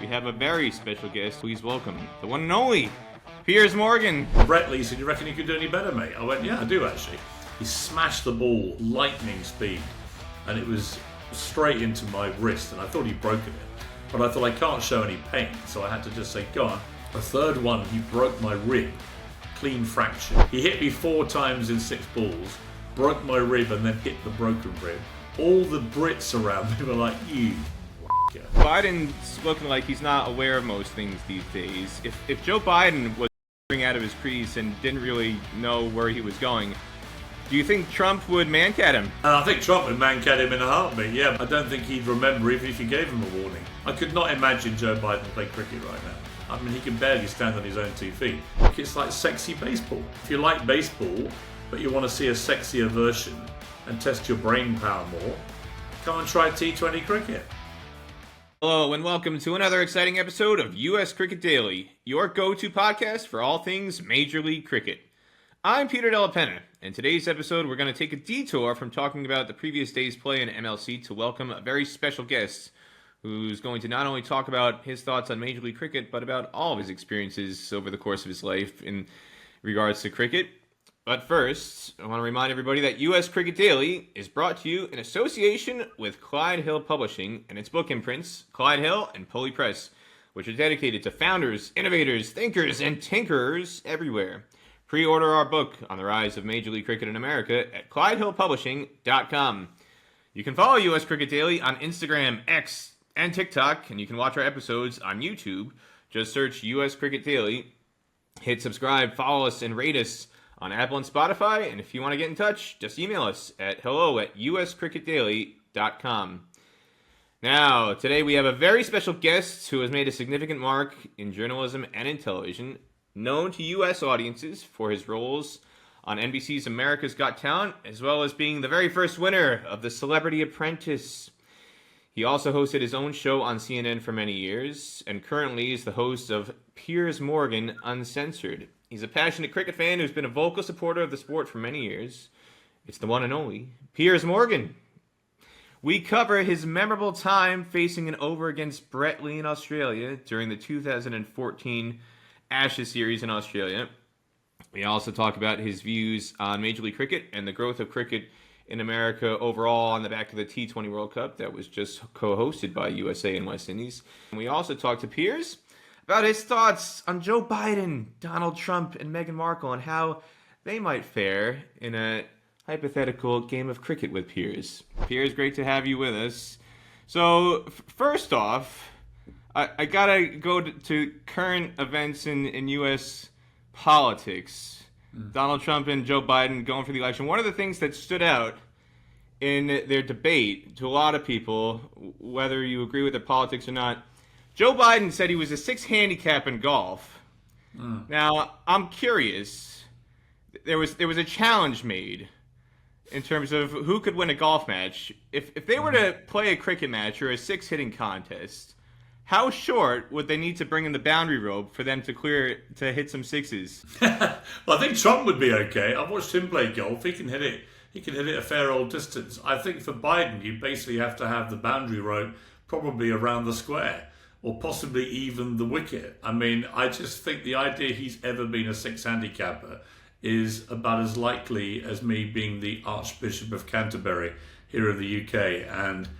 we have a very special guest. Please welcome the one and only Piers Morgan. Brett Lee said, "You reckon you could do any better, mate?" I went, "Yeah, I do actually." He smashed the ball lightning speed, and it was straight into my wrist, and I thought he'd broken it. But I thought I can't show any pain, so I had to just say, "Go on." The third one, he broke my rib, clean fracture. He hit me 4 times in 6 balls, broke my rib, and then hit the broken rib. All the Brits around me were like, "You f***er." Biden's looking like he's not aware of most things these days. If Joe Biden was out of his crease and didn't really know where he was going, do you think Trump would Mankad him? I think Trump would Mankad him in a heartbeat, yeah. I don't think he'd remember even if you gave him a warning. I could not imagine Joe Biden play cricket right now. I mean, he can barely stand on his own 2 feet. It's like sexy baseball. If you like baseball, but you want to see a sexier version and test your brain power more, come and try T20 cricket. Hello and welcome to another exciting episode of US Cricket Daily, your go-to podcast for all things Major League Cricket. I'm Peter Della Penna, and today's episode we're going to take a detour from talking about the previous day's play in MLC to welcome a very special guest who's going to not only talk about his thoughts on Major League Cricket, but about all of his experiences over the course of his life in regards to cricket. But first, I want to remind everybody that US Cricket Daily is brought to you in association with Clyde Hill Publishing and its book imprints, Clyde Hill and Pulley Press, which are dedicated to founders, innovators, thinkers, and tinkerers everywhere. Pre-order our book on the rise of Major League Cricket in America at ClydeHillPublishing.com. You can follow US Cricket Daily on Instagram, X, and TikTok, and you can watch our episodes on YouTube. Just search US Cricket Daily, hit subscribe, follow us, and rate us on Apple and Spotify, and if you want to get in touch, just email us at hello@uscricketdaily.com. Now, today we have a very special guest who has made a significant mark in journalism and in television, known to U.S. audiences for his roles on NBC's America's Got Talent, as well as being the very first winner of The Celebrity Apprentice. He also hosted his own show on CNN for many years, and currently is the host of Piers Morgan Uncensored. He's a passionate cricket fan who's been a vocal supporter of the sport for many years. It's the one and only Piers Morgan. We cover his memorable time facing an over against Brett Lee in Australia during the 2014 Ashes series in Australia. We also talk about his views on Major League Cricket and the growth of cricket in America overall on the back of the T20 World Cup that was just co-hosted by USA and West Indies. And we also talk to Piers about his thoughts on Joe Biden, Donald Trump, and Meghan Markle and how they might fare in a hypothetical game of cricket with Piers. Piers, great to have you with us. So, first off, I gotta go to current events in U.S. politics. Donald Trump and Joe Biden going for the election. One of the things that stood out in their debate to a lot of people, whether you agree with their politics or not, Joe Biden said he was a 6 handicap in golf. Now, I'm curious. There was a challenge made in terms of who could win a golf match. If they were to play a cricket match or a 6 hitting contest, how short would they need to bring in the boundary rope for them to hit some 6s? Well, I think Trump would be okay. I've watched him play golf. He can hit it. He can hit it a fair old distance. I think for Biden, you basically have to have the boundary rope probably around the square, or possibly even the wicket. I mean, I just think the idea he's ever been a 6 handicapper is about as likely as me being the Archbishop of Canterbury here in the UK, and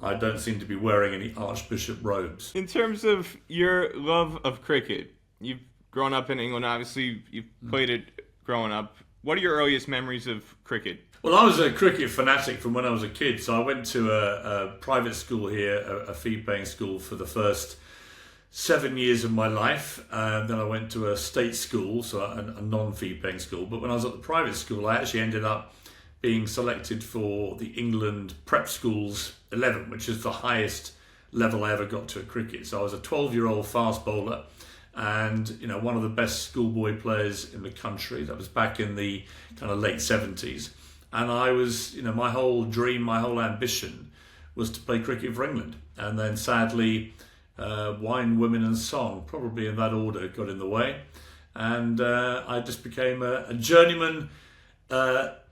I don't seem to be wearing any Archbishop robes. In terms of your love of cricket, you've grown up in England, obviously you've played it growing up. What are your earliest memories of cricket? Well, I was a cricket fanatic from when I was a kid, so I went to a private school here, a fee-paying school for the first 7 years of my life. Then I went to a state school, so a non-fee-paying school. But when I was at the private school, I actually ended up being selected for the England Prep Schools 11, which is the highest level I ever got to at cricket. So I was a 12-year-old fast bowler and, one of the best schoolboy players in the country. That was back in the kind of late 70s. And I was, my whole dream, my whole ambition was to play cricket for England. And then sadly, wine, women and song, probably in that order, got in the way. And I just became a journeyman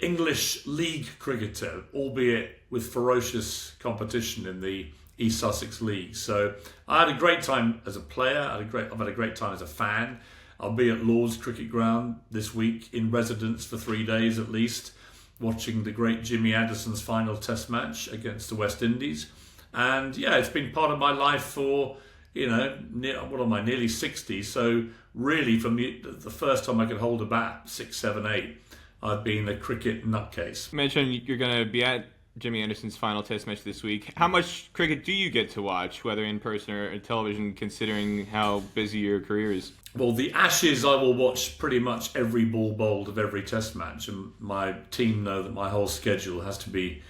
English league cricketer, albeit with ferocious competition in the East Sussex League. So I had a great time as a player. I've had a great time as a fan. I'll be at Lord's Cricket Ground this week in residence for 3 days at least, watching the great Jimmy Addison's final Test match against the West Indies. And yeah, it's been part of my life for, nearly 60. So really, from the first time I could hold a bat, 6, 7, 8, I've been a cricket nutcase. You mentioned you're going to be at Jimmy Anderson's final Test match this week. How much cricket do you get to watch, whether in person or television, considering how busy your career is? Well, the Ashes I will watch pretty much every ball bowled of every Test match, and my team know that my whole schedule has to be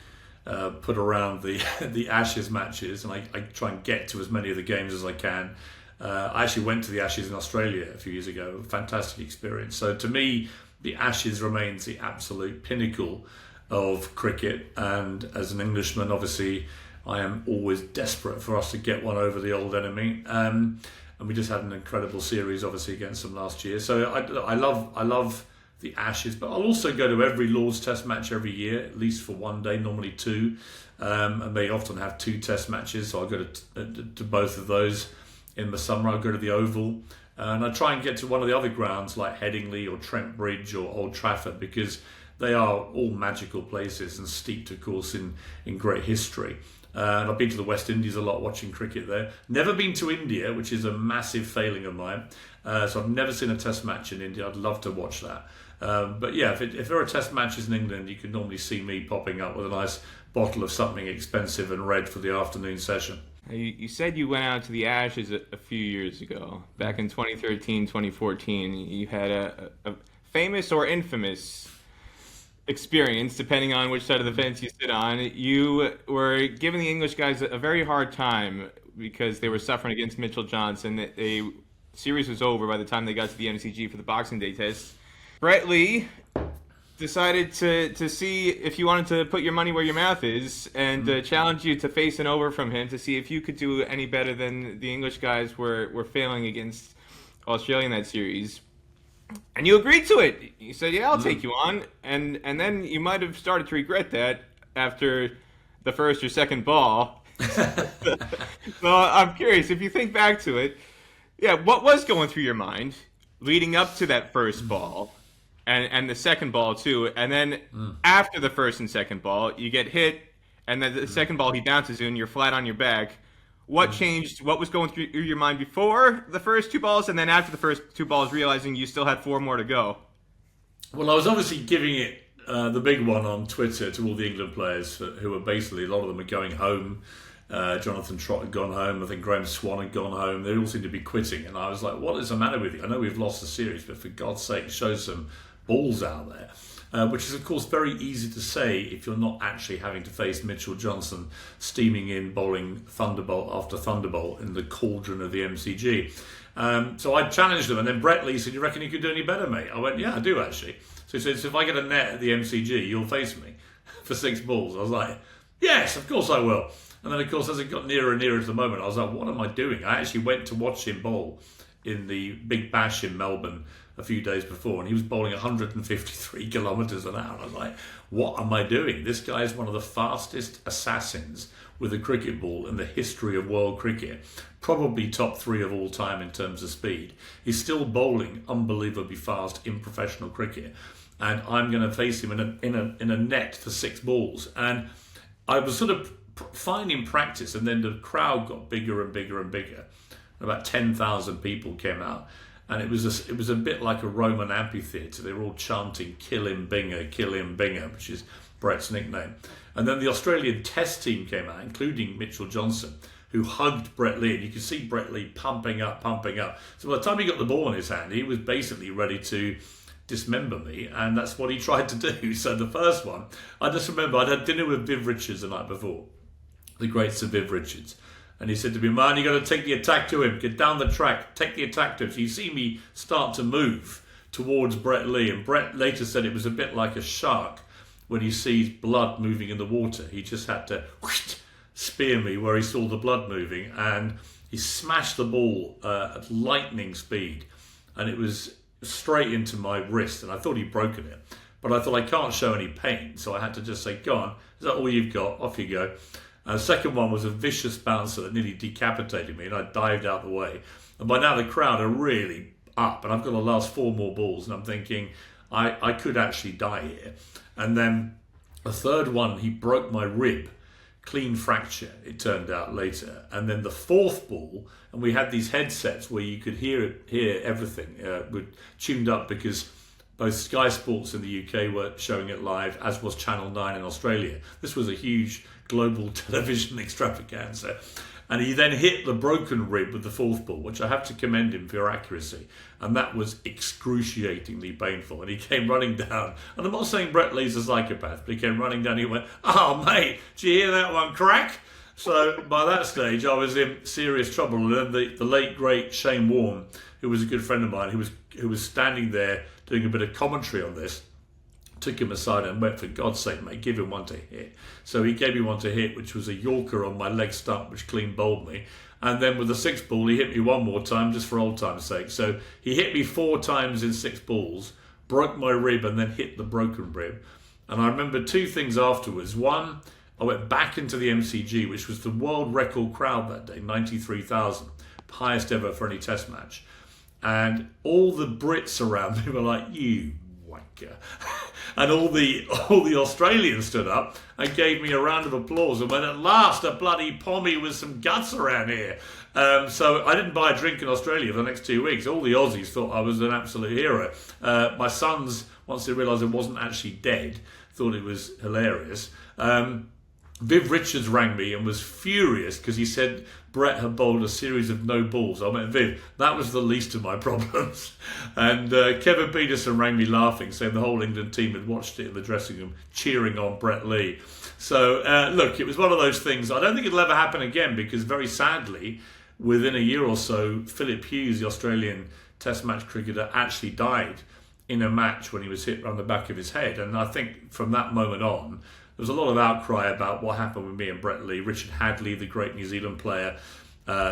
put around the Ashes matches, and I try and get to as many of the games as I can. I actually went to the Ashes in Australia a few years ago. A fantastic experience. So to me, the Ashes remains the absolute pinnacle of cricket, and as an Englishman, obviously, I am always desperate for us to get one over the old enemy. And we just had an incredible series, obviously, against them last year. So I love the Ashes, but I'll also go to every Lord's Test match every year, at least for one day, normally 2. And they often have 2 Test matches, so I'll go to both of those. In the summer, I'll go to the Oval, and I try and get to one of the other grounds like Headingley or Trent Bridge or Old Trafford, because they are all magical places and steeped, of course, in great history. And I've been to the West Indies a lot watching cricket there. Never been to India, which is a massive failing of mine. So I've never seen a Test match in India. I'd love to watch that. But yeah, if there are Test matches in England, you can normally see me popping up with a nice bottle of something expensive and red for the afternoon session. You said you went out to the Ashes a few years ago. Back in 2013, 2014, you had a famous or infamous experience, depending on which side of the fence you sit on. You were giving the English guys a very hard time because they were suffering against Mitchell Johnson. The series was over by the time they got to the MCG for the Boxing Day test. Brett Lee decided to see if you wanted to put your money where your mouth is and challenge you to face an over from him to see if you could do any better than the English guys were failing against Australia in that series. And you agreed to it. You said, yeah, I'll take you on. And then you might have started to regret that after the first or second ball. So I'm curious, if you think back to it, yeah, what was going through your mind leading up to that first ball and the second ball too? And then after the first and second ball, you get hit, and then the second ball he bounces you and you're flat on your back. What changed? What was going through your mind before the first 2 balls, and then after the first 2 balls, realizing you still had 4 more to go? Well, I was obviously giving it the big one on Twitter to all the England players who were basically, a lot of them were going home. Jonathan Trott had gone home. I think Graham Swan had gone home. They all seemed to be quitting. And I was like, what is the matter with you? I know we've lost the series, but for God's sake, show some balls out there. Which is, of course, very easy to say if you're not actually having to face Mitchell Johnson steaming in, bowling thunderbolt after thunderbolt in the cauldron of the MCG. So I challenged them, and then Brett Lee said, you reckon you could do any better, mate? I went, yeah, I do, actually. So he said, so if I get a net at the MCG, you'll face me for 6 balls. I was like, yes, of course I will. And then, of course, as it got nearer and nearer to the moment, I was like, what am I doing? I actually went to watch him bowl in the Big Bash in Melbourne a few days before, and he was bowling 153 kilometres an hour. I was like, what am I doing? This guy is one of the fastest assassins with a cricket ball in the history of world cricket. Probably top 3 of all time in terms of speed. He's still bowling unbelievably fast in professional cricket, and I'm going to face him in a net for 6 balls. And I was sort of fine in practice, and then the crowd got bigger and bigger and bigger. About 10,000 people came out. And it was a bit like a Roman amphitheatre. They were all chanting, kill him Binger, which is Brett's nickname. And then the Australian Test team came out, including Mitchell Johnson, who hugged Brett Lee. And you could see Brett Lee pumping up. So by the time he got the ball in his hand, he was basically ready to dismember me. And that's what he tried to do. So the first one, I just remember I'd had dinner with Viv Richards the night before, the great Sir Viv Richards. And he said to me, man, you got to take the attack to him. Get down the track. Take the attack to him. So you see me start to move towards Brett Lee. And Brett later said it was a bit like a shark when he sees blood moving in the water. He just had to spear me where he saw the blood moving. And he smashed the ball at lightning speed. And it was straight into my wrist. And I thought he'd broken it. But I thought I can't show any pain. So I had to just say, go on. Is that all you've got? Off you go. The second one was a vicious bouncer that nearly decapitated me, and I dived out the way. And by now the crowd are really up, and I've got the last 4 more balls, and I'm thinking I could actually die here. And then a third one, he broke my rib, clean fracture, it turned out later. And then the fourth ball, and we had these headsets where you could hear everything, were tuned up because both Sky Sports in the UK were showing it live, as was Channel 9 in Australia. This was a huge global television extravaganza. And he then hit the broken rib with the fourth ball, which I have to commend him for accuracy. And that was excruciatingly painful. And he came running down. And I'm not saying Brett Lee's a psychopath, but he came running down. He went, "Oh, mate, did you hear that one crack?" So by that stage, I was in serious trouble. And then the late, great Shane Warne, who was a good friend of mine, who was standing there doing a bit of commentary on this, took him aside and went, "For God's sake, mate, give him one to hit." So he gave me one to hit, which was a Yorker on my leg stump, which clean bowled me. And then with the 6th ball, he hit me one more time, just for old time's sake. So he hit me 4 times in 6 balls, broke my rib, and then hit the broken rib. And I remember 2 things afterwards. One, I went back into the MCG, which was the world record crowd that day, 93,000, highest ever for any test match. And all the Brits around me were like, "You wanker." And all the Australians stood up and gave me a round of applause and went, "At last, a bloody pommy with some guts around here." So I didn't buy a drink in Australia for the next 2 weeks. All the Aussies thought I was an absolute hero. My sons, once they realised I wasn't actually dead, thought it was hilarious. Viv Richards rang me and was furious because he said Brett had bowled a series of no balls. I went, "Viv, that was the least of my problems." And Kevin Peterson rang me laughing, saying the whole England team had watched it in the dressing room, cheering on Brett Lee. So, look, it was one of those things. I don't think it'll ever happen again because, very sadly, within a year or so, Philip Hughes, the Australian Test match cricketer, actually died in a match when he was hit around the back of his head. And I think from that moment on, there was a lot of outcry about what happened with me and Brett Lee. Richard Hadley, the great New Zealand player,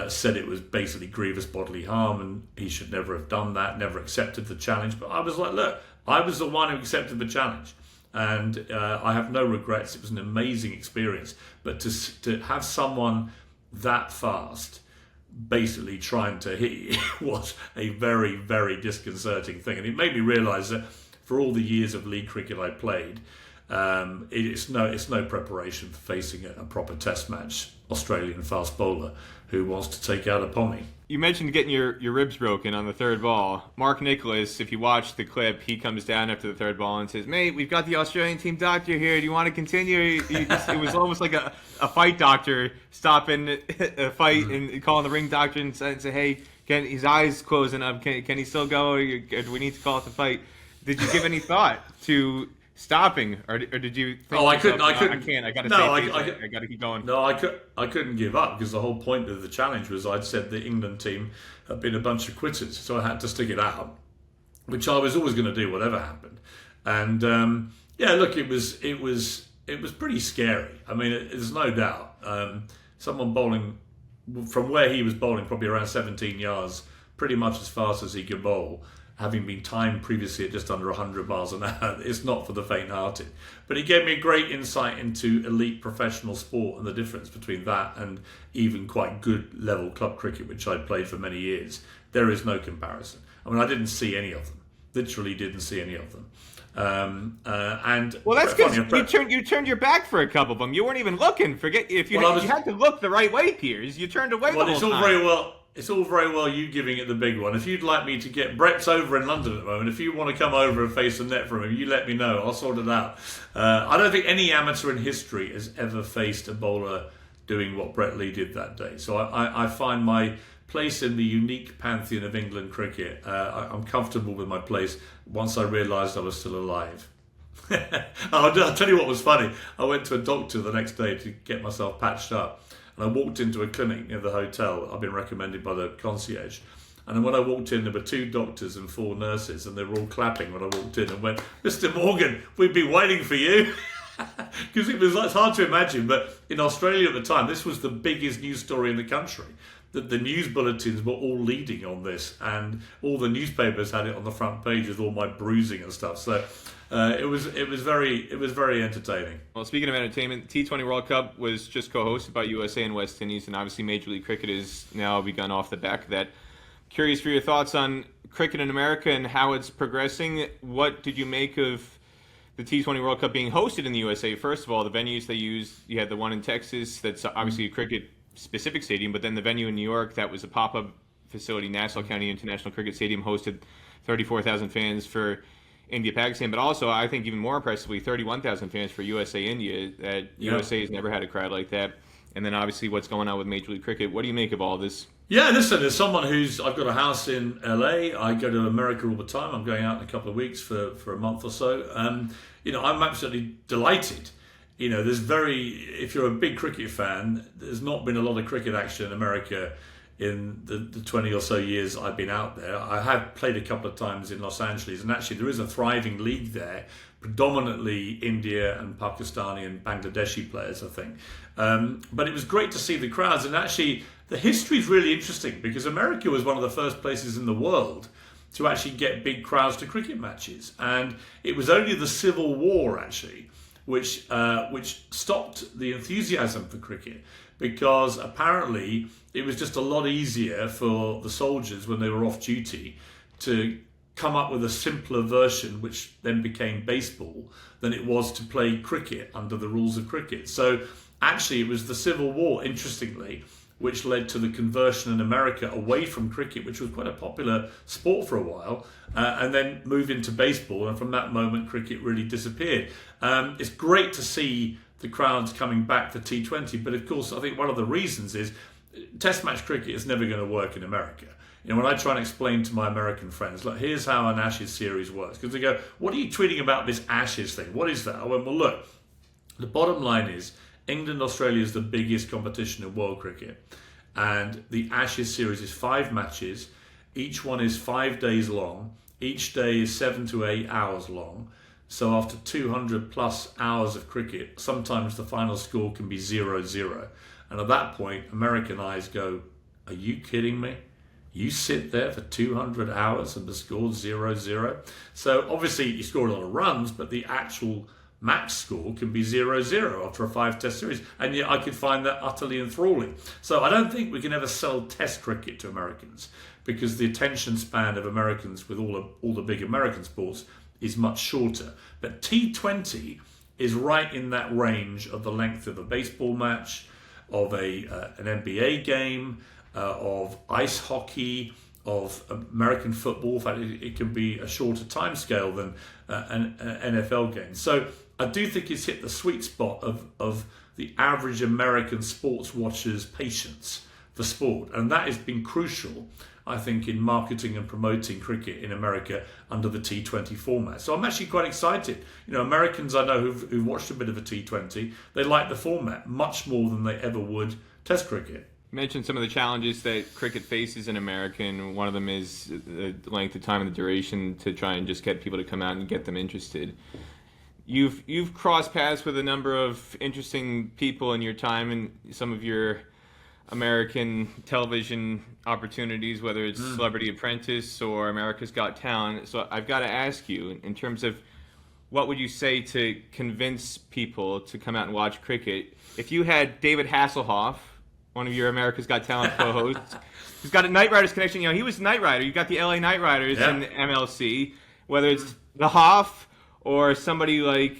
said it was basically grievous bodily harm and he should never have done that, never accepted the challenge. But I was like, look, I was the one who accepted the challenge. And I have no regrets. It was an amazing experience. But to have someone that fast basically trying to hit you was a very, very disconcerting thing. And it made me realise that for all the years of league cricket I played, it's no preparation for facing a proper test match Australian fast bowler who wants to take out a pommy. You mentioned getting your ribs broken on the 3rd ball. Mark Nicholas, if you watch the clip, he comes down after the 3rd ball and says, "Mate, we've got the Australian team doctor here. Do you want to continue?" It was almost like a fight doctor stopping a fight and calling the ring doctor and saying, "Hey, his eyes closing up. Can he still go? Or do we need to call it the fight?" Did you give any thought to stopping, or did you think? Oh, I couldn't. I can't. I got to keep going. No, I couldn't give up because the whole point of the challenge was I'd said the England team had been a bunch of quitters, so I had to stick it out, which I was always going to do whatever happened. And yeah, look, it was pretty scary. I mean, there's no doubt. Someone bowling from where he was bowling, probably around 17 yards, pretty much as fast as he could bowl, having been timed previously at just under 100 miles an hour, it's not for the faint-hearted. But he gave me a great insight into elite professional sport and the difference between that and even quite good level club cricket, which I'd played for many years. There is no comparison. I mean, I didn't see any of them. Literally didn't see any of them. And well, that's because you turned your back for a couple of them. You weren't even looking. Forget if you had to look the right way, Piers. You turned away the whole time. It's all very well you giving it the big one. If you'd like me to get... Brett's over in London at the moment. If you want to come over and face the net from him, you let me know. I'll sort it out. I don't think any amateur in history has ever faced a bowler doing what Brett Lee did that day. So I find my place in the unique pantheon of England cricket. I'm comfortable with my place once I realised I was still alive. I'll tell you what was funny. I went to a doctor the next day to get myself patched up. And I walked into a clinic near the hotel. I've been recommended by the concierge. And then when I walked in, there were 2 doctors and 4 nurses, and they were all clapping when I walked in and went, "Mr. Morgan, we've been waiting for you." Because it's hard to imagine, but in Australia at the time, this was the biggest news story in the country. that the news bulletins were all leading on this, and all the newspapers had it on the front page with all my bruising and stuff. So it was very entertaining. Well, speaking of entertainment, the T20 World Cup was just co-hosted by USA and West Indies, and obviously Major League Cricket has now begun off the back of that. Curious for your thoughts on cricket in America and how it's progressing. What did you make of the T20 World Cup being hosted in the USA? First of all, the venues they used, you had the one in Texas that's obviously a cricket-specific stadium, but then the venue in New York that was a pop-up facility, Nassau County International Cricket Stadium, hosted 34,000 fans for India-Pakistan, but also, I think even more impressively, 31,000 fans for USA-India. That USA has never had a crowd like that. And then obviously what's going on with Major League Cricket. What do you make of all this? Yeah, listen, as someone I've got a house in LA, I go to America all the time. I'm going out in a couple of weeks for a month or so. I'm absolutely delighted. If you're a big cricket fan, there's not been a lot of cricket action in America in the 20 or so years I've been out there. I have played a couple of times in Los Angeles, and actually there is a thriving league there, predominantly India and Pakistani and Bangladeshi players, I think. But it was great to see the crowds, and actually the history is really interesting because America was one of the first places in the world to actually get big crowds to cricket matches, and it was only the Civil War actually which stopped the enthusiasm for cricket, because apparently it was just a lot easier for the soldiers when they were off duty to come up with a simpler version, which then became baseball, than it was to play cricket under the rules of cricket. So actually it was the Civil War, interestingly, which led to the conversion in America away from cricket, which was quite a popular sport for a while, and then move into baseball. And from that moment, cricket really disappeared. It's great to see the crowds coming back for T20, but of course, I think one of the reasons is Test match cricket is never going to work in America. When I try and explain to my American friends, look, here's how an Ashes series works, because they go, what are you tweeting about this Ashes thing? What is that? I went, well, look, the bottom line is England, Australia is the biggest competition in world cricket, and the Ashes series is 5 matches. Each one is 5 days long. Each day is 7 to 8 hours long. So after 200 plus hours of cricket, sometimes the final score can be 0-0. And at that point, American eyes go, are you kidding me? You sit there for 200 hours and the score's 0-0. So obviously you score a lot of runs, but the actual match score can be 0-0 after a 5-test series. And yet I could find that utterly enthralling. So I don't think we can ever sell test cricket to Americans, because the attention span of Americans with all the big American sports is much shorter. But T20 is right in that range of the length of a baseball match, of an NBA game, of ice hockey, of American football. In fact, it can be a shorter time scale than an NFL game. So I do think it's hit the sweet spot of the average American sports watcher's patience for sport. And that has been crucial, I think, in marketing and promoting cricket in America under the T20 format. So I'm actually quite excited. Americans I know who've watched a bit of a T20, they like the format much more than they ever would Test cricket. You mentioned some of the challenges that cricket faces in America, and one of them is the length of time and the duration to try and just get people to come out and get them interested. You've crossed paths with a number of interesting people in your time and some of your American television opportunities, whether it's Celebrity Apprentice or America's Got Talent. So I've got to ask you, in terms of what would you say to convince people to come out and watch cricket? If you had David Hasselhoff, one of your America's Got Talent co-hosts, who's got a Knight Riders connection. He was Knight Rider. You've got the LA Knight Riders in the MLC. Whether it's the Hoff or somebody like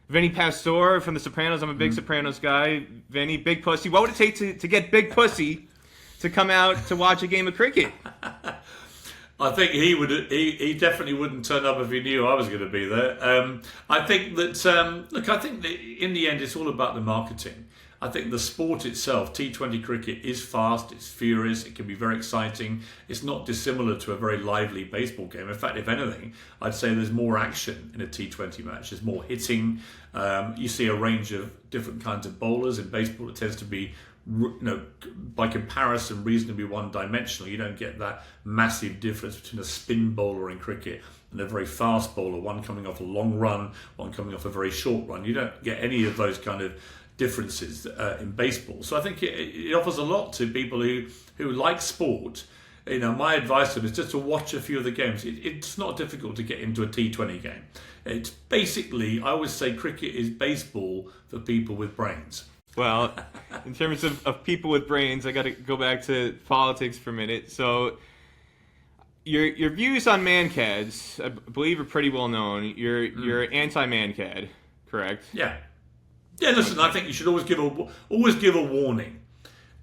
Vinny Pastore from The Sopranos. I'm a big Sopranos guy. Vinny, Big Pussy. What would it take to get Big Pussy to come out to watch a game of cricket? I think he would. He definitely wouldn't turn up if he knew I was going to be there. I think that I think that in the end it's all about the marketing. I think the sport itself, T20 cricket, is fast, it's furious, it can be very exciting. It's not dissimilar to a very lively baseball game. In fact, if anything, I'd say there's more action in a T20 match. There's more hitting. You see a range of different kinds of bowlers. In baseball, it tends to be, by comparison, reasonably one-dimensional. You don't get that massive difference between a spin bowler in cricket and a very fast bowler, one coming off a long run, one coming off a very short run. You don't get any of those kind of differences in baseball. So I think it offers a lot to people who like sport. My advice to them is just to watch a few of the games. It's not difficult to get into a T20 game. It's basically, I would say, cricket is baseball for people with brains. Well, in terms of people with brains, I got to go back to politics for a minute. So, your views on Mankads, I believe, are pretty well known. You're anti-Mankad, correct? Yeah. Yeah. Listen, I think you should always give a warning.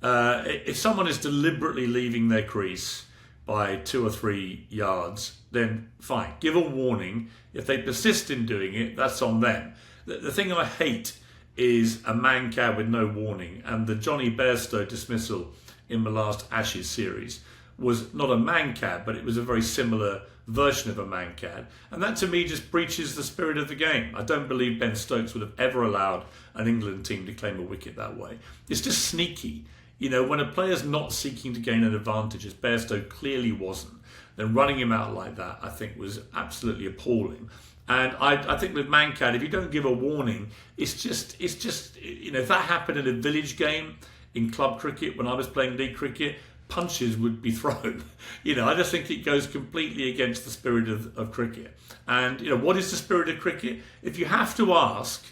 If someone is deliberately leaving their crease by 2 or 3 yards, then fine. Give a warning. If they persist in doing it, that's on them. The thing I hate is a Mankad with no warning. And the Johnny Bairstow dismissal in the last Ashes series was not a Mankad, but it was a very similar version of a Mankad. And that to me just breaches the spirit of the game. I don't believe Ben Stokes would have ever allowed an England team to claim a wicket that way. It's just sneaky. When a player's not seeking to gain an advantage, as Bairstow clearly wasn't, then running him out like that, I think, was absolutely appalling. And I think with Mankad, if you don't give a warning, it's just if that happened in a village game in club cricket when I was playing league cricket, punches would be thrown. I just think it goes completely against the spirit of cricket. And what is the spirit of cricket? If you have to ask,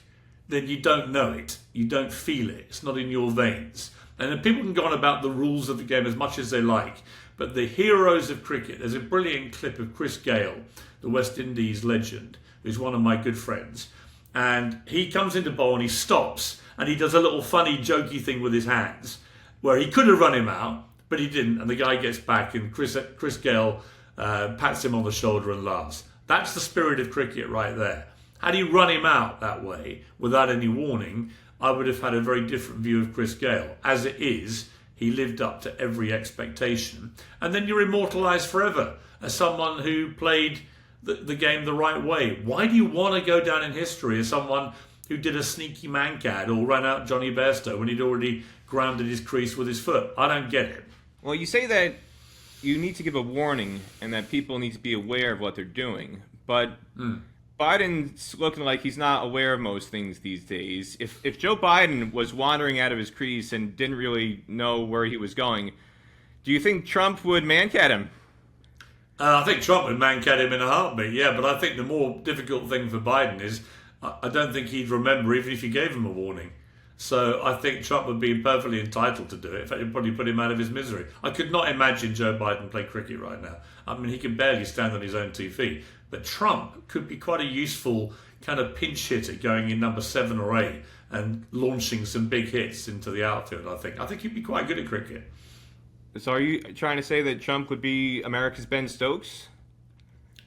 then you don't know it, you don't feel it. It's not in your veins. And then people can go on about the rules of the game as much as they like, but the heroes of cricket, there's a brilliant clip of Chris Gale, the West Indies legend, who's one of my good friends, and he comes into bowl and he stops and he does a little funny jokey thing with his hands where he could have run him out, but he didn't, and the guy gets back and Chris Gale pats him on the shoulder and laughs. That's the spirit of cricket right there. Had he run him out that way without any warning, I would have had a very different view of Chris Gale. As it is, he lived up to every expectation. And then you're immortalised forever as someone who played the game the right way. Why do you want to go down in history as someone who did a sneaky Mankad or ran out Johnny Bairstow when he'd already grounded his crease with his foot? I don't get it. Well, you say that you need to give a warning and that people need to be aware of what they're doing, but Biden's looking like he's not aware of most things these days. If Joe Biden was wandering out of his crease and didn't really know where he was going, do you think Trump would Mankad him? I think Trump would Mankad him in a heartbeat, yeah, but I think the more difficult thing for Biden is I don't think he'd remember even if you gave him a warning. So I think Trump would be perfectly entitled to do it. In fact, it'd probably put him out of his misery. I could not imagine Joe Biden play cricket right now. I mean, he can barely stand on his own 2 feet. But Trump could be quite a useful kind of pinch hitter going in number 7 or 8 and launching some big hits into the outfield, I think. I think he'd be quite good at cricket. So are you trying to say that Trump would be America's Ben Stokes?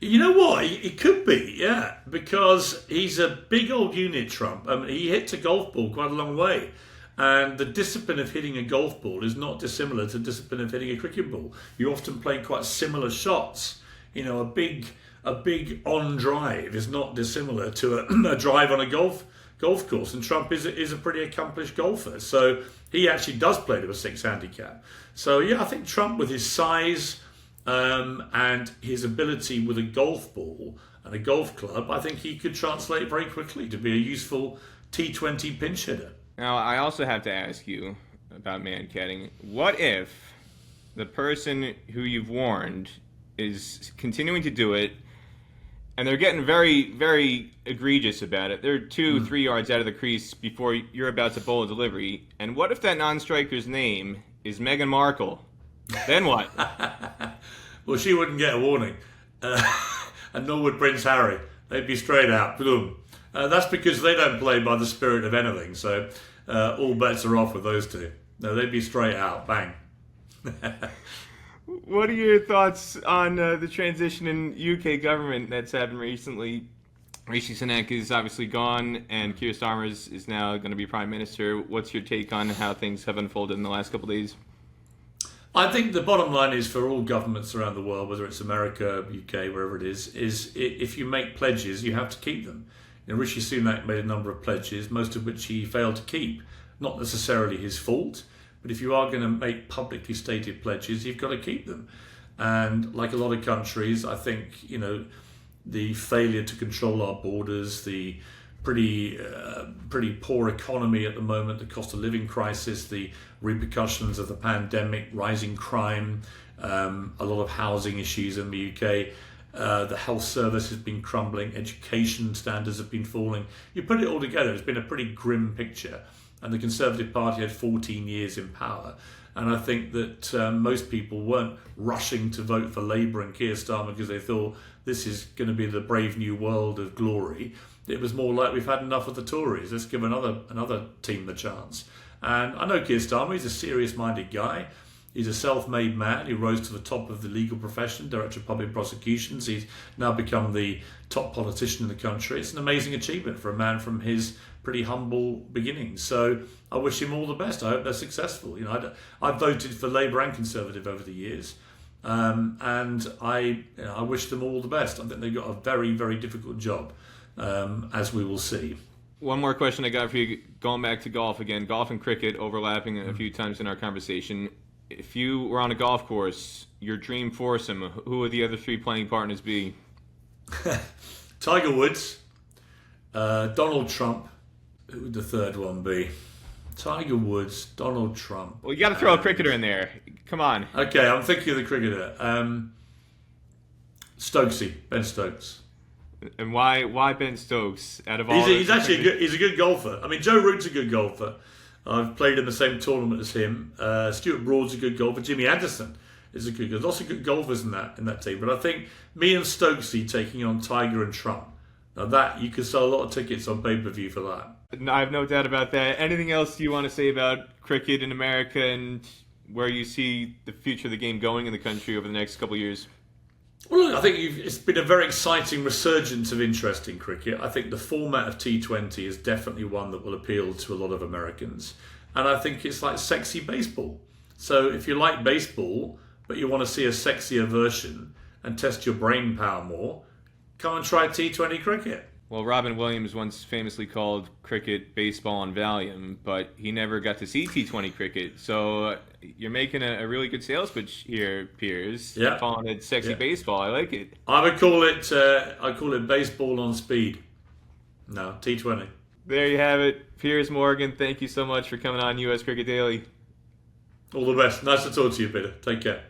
You know what? It could be, yeah, because he's a big old unit, Trump. He hits a golf ball quite a long way. And the discipline of hitting a golf ball is not dissimilar to the discipline of hitting a cricket ball. You often play quite similar shots. A big on drive is not dissimilar to a drive on a golf course. And Trump is a pretty accomplished golfer. So he actually does play to a 6 handicap. So, yeah, I think Trump with his size and his ability with a golf ball and a golf club, I think he could translate very quickly to be a useful T20 pinch hitter. Now, I also have to ask you about Mankading. What if the person who you've warned is continuing to do it, and they're getting very, very egregious about it? They're 2-3 yards out of the crease before you're about to bowl a delivery. And what if that non-striker's name is Meghan Markle? Then what? Well, she wouldn't get a warning. And nor would Prince Harry. They'd be straight out. Boom. That's because they don't play by the spirit of anything. So all bets are off with those two. No, they'd be straight out. Bang. What are your thoughts on the transition in UK government that's happened recently? Rishi Sunak is obviously gone, and Keir Starmer is now going to be Prime Minister. What's your take on how things have unfolded in the last couple of days? I think the bottom line is for all governments around the world, whether it's America, UK, wherever it is if you make pledges, you have to keep them. Rishi Sunak made a number of pledges, most of which he failed to keep. Not necessarily his fault, but if you are going to make publicly stated pledges, you've got to keep them. And like a lot of countries, I think, the failure to control our borders, the pretty poor economy at the moment, the cost of living crisis, the repercussions of the pandemic, rising crime, a lot of housing issues in the UK. The health service has been crumbling, education standards have been falling. You put it all together, it's been a pretty grim picture. And the Conservative Party had 14 years in power. And I think that most people weren't rushing to vote for Labour and Keir Starmer because they thought this is going to be the brave new world of glory. It was more like, we've had enough of the Tories, let's give another team the chance. And I know Keir Starmer, he's a serious-minded guy. He's a self-made man who rose to the top of the legal profession, Director of Public Prosecutions. He's now become the top politician in the country. It's an amazing achievement for a man from his pretty humble beginnings. So I wish him all the best. I hope they're successful. I've voted for Labour and Conservative over the years, and I wish them all the best. I think they've got a very, very difficult job, as we will see. One more question I got for you, going back to golf again. Golf and cricket overlapping a few times in our conversation. If you were on a golf course, your dream foursome, who would the other three playing partners be? Tiger Woods, Donald Trump. Who would the third one be? Tiger Woods, Donald Trump. Well, you got to throw a cricketer in there. Come on. Okay, I'm thinking of the cricketer. Stokesy, Ben Stokes. And why Ben Stokes? Out of all, he's actually he's a good golfer. I mean, Joe Root's a good golfer. I've played in the same tournament as him. Stuart Broad's a good golfer. Jimmy Anderson is a good golfer. Lots of good golfers in that team. But I think me and Stokesy taking on Tiger and Trump. Now that, you could sell a lot of tickets on pay-per-view for that. I have no doubt about that. Anything else you want to say about cricket in America and where you see the future of the game going in the country over the next couple of years? Well, look, I think it's been a very exciting resurgence of interest in cricket. I think the format of T20 is definitely one that will appeal to a lot of Americans. And I think it's like sexy baseball. So if you like baseball, but you want to see a sexier version and test your brain power more, come and try T20 cricket. Well, Robin Williams once famously called cricket baseball and Valium, but he never got to see T20 cricket. So you're making a really good sales pitch here, Piers. Yeah. Calling it sexy baseball. I like it. I would call it baseball on speed. No, T20. There you have it. Piers Morgan, thank you so much for coming on US Cricket Daily. All the best. Nice to talk to you, Peter. Take care.